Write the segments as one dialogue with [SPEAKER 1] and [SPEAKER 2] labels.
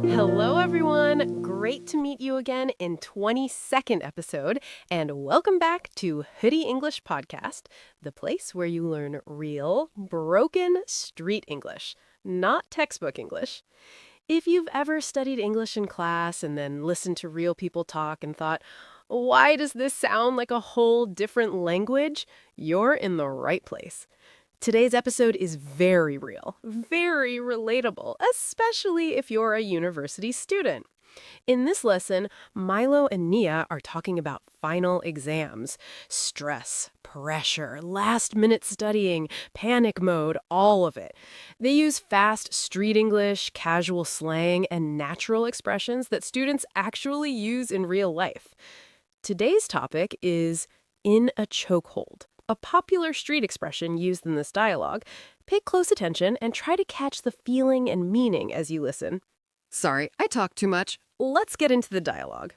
[SPEAKER 1] Hello, everyone. Great to meet you again in 22nd episode, and welcome back to Hoody English Podcast, the place where you learn real, broken street English, not textbook English. If you've ever studied English in class and then listened to real people talk and thought, why does this sound like a whole different language? You're in the right place. Today's episode is very real, very relatable, especially if you're a university student. In this lesson, Milo and Nia are talking about final exams. Stress, pressure, last-minute studying, panic mode, all of it. They use fast street English, casual slang, and natural expressions that students actually use in real life. Today's topic is in a chokehold, a popular street expression used in this dialogue. Pay close attention and try to catch the feeling and meaning as you listen. Sorry, I talk too much. Let's get into the dialogue.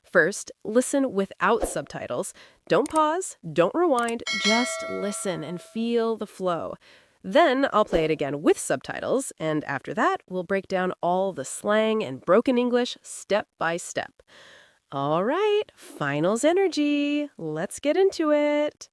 [SPEAKER 1] First, listen without subtitles. Don't pause, don't rewind, just listen and feel the flow. Then I'll play it again with subtitles, and after that, we'll break down all the slang and broken English step by step. All right, finals energy. Let's get into it.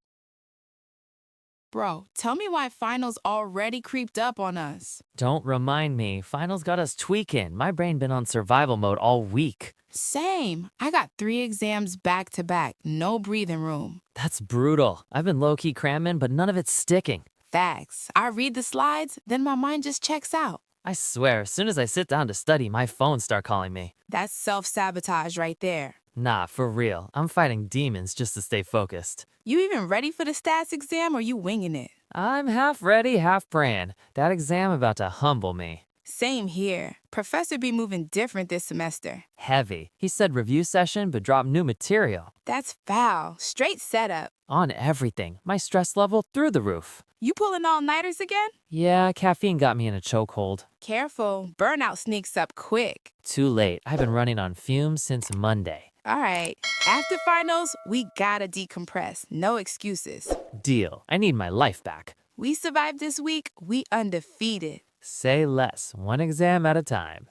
[SPEAKER 2] Bro, tell me why finals already creeped up on us.
[SPEAKER 3] Don't remind me. Finals got us tweaking. My brain been on survival mode all week.
[SPEAKER 2] Same. I got 3 exams back to back, no breathing room.
[SPEAKER 3] That's brutal. I've been low-key cramming, but none of it's sticking.
[SPEAKER 2] Facts. I read the slides, then my mind just checks out.
[SPEAKER 3] I swear, as soon as I sit down to study, my phone start calling me.
[SPEAKER 2] That's self-sabotage right there.
[SPEAKER 3] Nah, for real. I'm fighting demons just to stay focused.
[SPEAKER 2] You even ready for the stats exam or you winging it?
[SPEAKER 3] I'm half ready, half praying. That exam about to humble me.
[SPEAKER 2] Same here. Professor be moving different this semester.
[SPEAKER 3] Heavy. He said review session, but dropped new material.
[SPEAKER 2] That's foul. Straight setup.
[SPEAKER 3] On everything. My stress level through the roof.
[SPEAKER 2] You pulling all-nighters again?
[SPEAKER 3] Yeah, caffeine got me in a chokehold.
[SPEAKER 2] Careful. Burnout sneaks up quick.
[SPEAKER 3] Too late. I've been running on fumes since Monday.
[SPEAKER 2] All right. After finals, we gotta decompress. No excuses.
[SPEAKER 3] Deal. I need my life back.
[SPEAKER 2] We survived this week. We undefeated.
[SPEAKER 3] Say less. One exam at a time.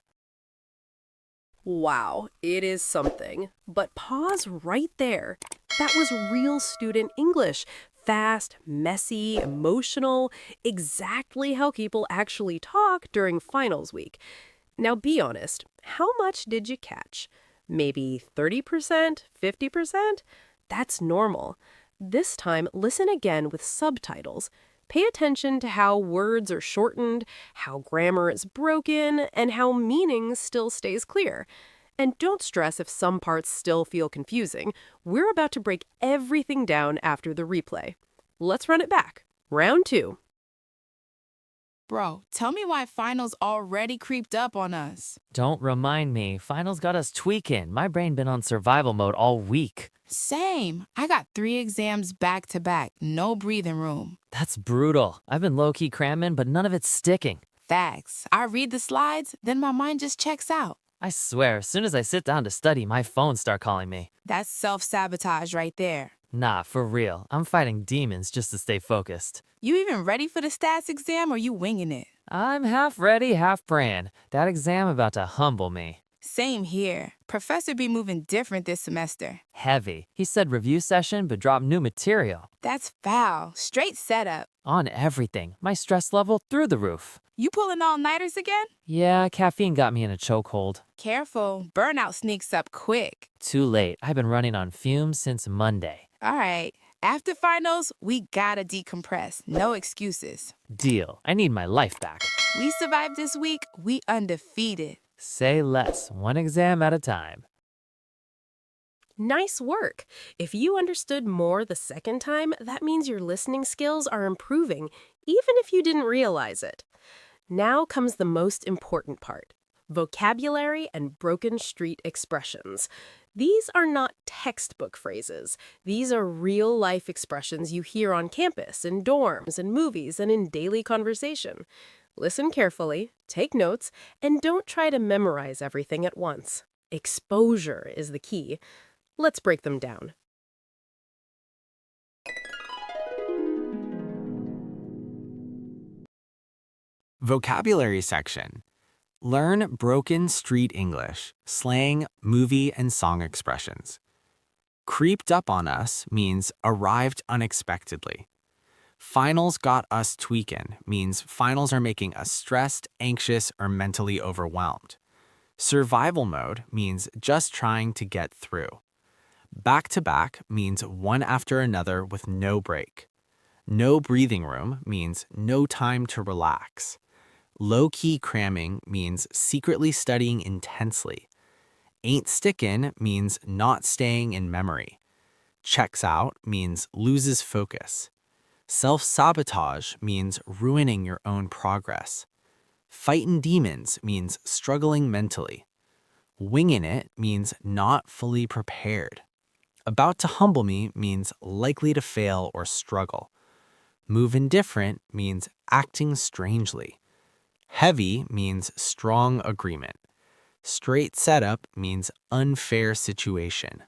[SPEAKER 1] Wow, it is something. But pause right there. That was real student English. Fast, messy, emotional, exactly how people actually talk during finals week. Now be honest, how much did you catch? Maybe 30%, 50%? That's normal. This time, listen again with subtitles. Pay attention to how words are shortened, how grammar is broken, and how meaning still stays clear. And don't stress if some parts still feel confusing. We're about to break everything down after the replay. Let's run it back. Round 2.
[SPEAKER 2] Bro, tell me why finals already creeped up on us.
[SPEAKER 3] Don't remind me. Finals got us tweaking. My brain been on survival mode all week.
[SPEAKER 2] Same. I got 3 exams back to back, no breathing room.
[SPEAKER 3] That's brutal. I've been low-key cramming, but none of it's sticking.
[SPEAKER 2] Facts. I read the slides, then my mind just checks out.
[SPEAKER 3] I swear, as soon as I sit down to study, my phone start calling me.
[SPEAKER 2] That's self-sabotage right there.
[SPEAKER 3] Nah, for real. I'm fighting demons just to stay focused.
[SPEAKER 2] You even ready for the stats exam or you winging it?
[SPEAKER 3] I'm half ready, half praying. That exam about to humble me.
[SPEAKER 2] Same here. Professor be moving different this semester.
[SPEAKER 3] Heavy. He said review session, but dropped new material.
[SPEAKER 2] That's foul. Straight setup.
[SPEAKER 3] On everything. My stress level through the roof.
[SPEAKER 2] You pulling all-nighters again?
[SPEAKER 3] Yeah, caffeine got me in a chokehold.
[SPEAKER 2] Careful. Burnout sneaks up quick.
[SPEAKER 3] Too late. I've been running on fumes since Monday.
[SPEAKER 2] All right. After finals, we gotta decompress. No excuses.
[SPEAKER 3] Deal. I need my life back.
[SPEAKER 2] We survived this week. We undefeated.
[SPEAKER 3] Say less. One exam at a time.
[SPEAKER 1] Nice work. If you understood more the second time, that means your listening skills are improving, even if you didn't realize it. Now comes the most important part: vocabulary and broken street expressions. These are not textbook phrases. These are real-life expressions you hear on campus, in dorms, in movies, and in daily conversation. Listen carefully, take notes, and don't try to memorize everything at once. Exposure is the key. Let's break them down.
[SPEAKER 4] Vocabulary section. Learn broken street English, slang, movie, and song expressions. Creeped up on us means arrived unexpectedly. Finals got us tweaking means finals are making us stressed, anxious, or mentally overwhelmed. Survival mode means just trying to get through. Back to back means one after another with no break. No breathing room means no time to relax. Low-key cramming means secretly studying intensely. Ain't stickin' means not staying in memory. Checks out means loses focus. Self-sabotage means ruining your own progress. Fightin' demons means struggling mentally. Winging it means not fully prepared. About to humble me means likely to fail or struggle. Movin' different means acting strangely. Heavy means strong agreement. Straight setup means unfair situation.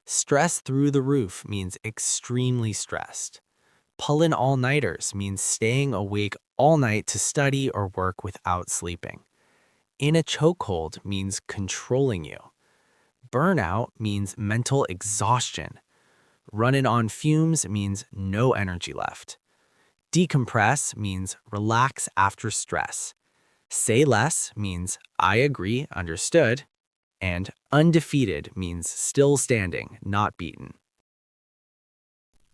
[SPEAKER 4] Stress through the roof means extremely stressed. Pullin' all-nighters means staying awake all night to study or work without sleeping. In a chokehold means controlling you. Burnout means mental exhaustion. Running on fumes means no energy left. Decompress means relax after stress. Say less means I agree, understood. And undefeated means still standing, not beaten.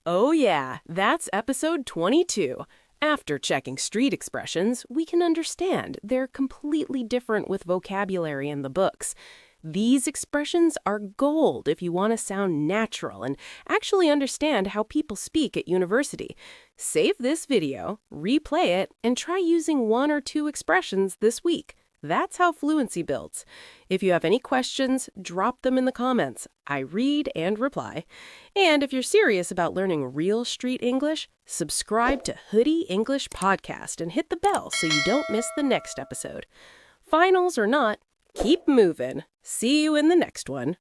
[SPEAKER 1] Oh yeah, that's episode 22. After checking street expressions, we can understand they're completely different with vocabulary in the books. These expressions are gold if you want to sound natural and actually understand how people speak at university. Save this video, replay it, and try using one or two expressions this week. That's how fluency builds. If you have any questions, drop them in the comments. I read and reply. And if you're serious about learning real street English, subscribe to Hoody English Podcast and hit the bell so you don't miss the next episode. Finals or not, keep moving. See you in the next one.